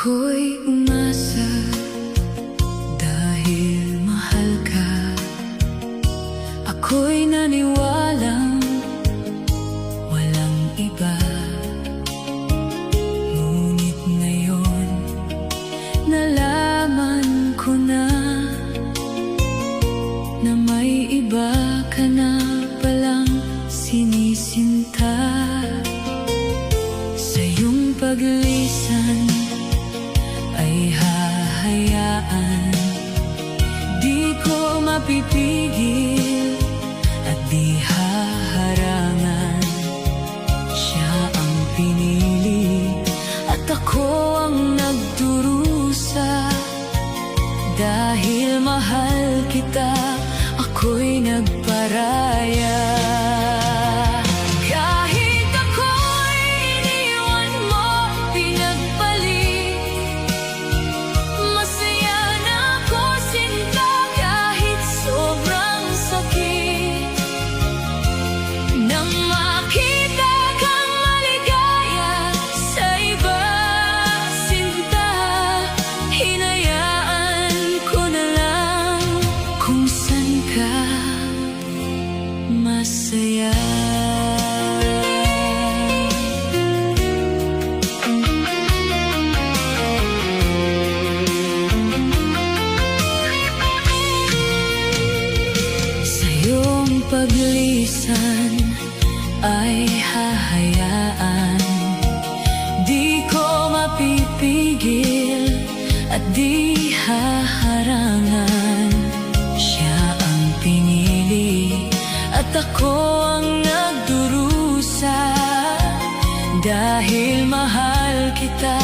Ako'y umasa dahil mahal ka. Ako'y naniwalang walang iba. Ngunit ngayon nalaman ko na may iba ka na palang sinisinta. Sa iyong paglisan ay hahayaan, di ko mapipigil at di haharangan. Siya ang pinili at ako ang nagdurusa. Dahil mahal kita, ako'y nagparaya. Kahit ako'y iniwan mo, pinagpalit, masaya na ako sinta. Kahit sobrang sakit, nang makita kang maligaya sa iba, sinta, hinayaan ko na lang kung saan ka masaya. Sa iyong paglisan ay hahayaan, di ko mapipigil at di haharangan. Siya ang pinili at ako ang nagdurusa. Dahil mahal kita,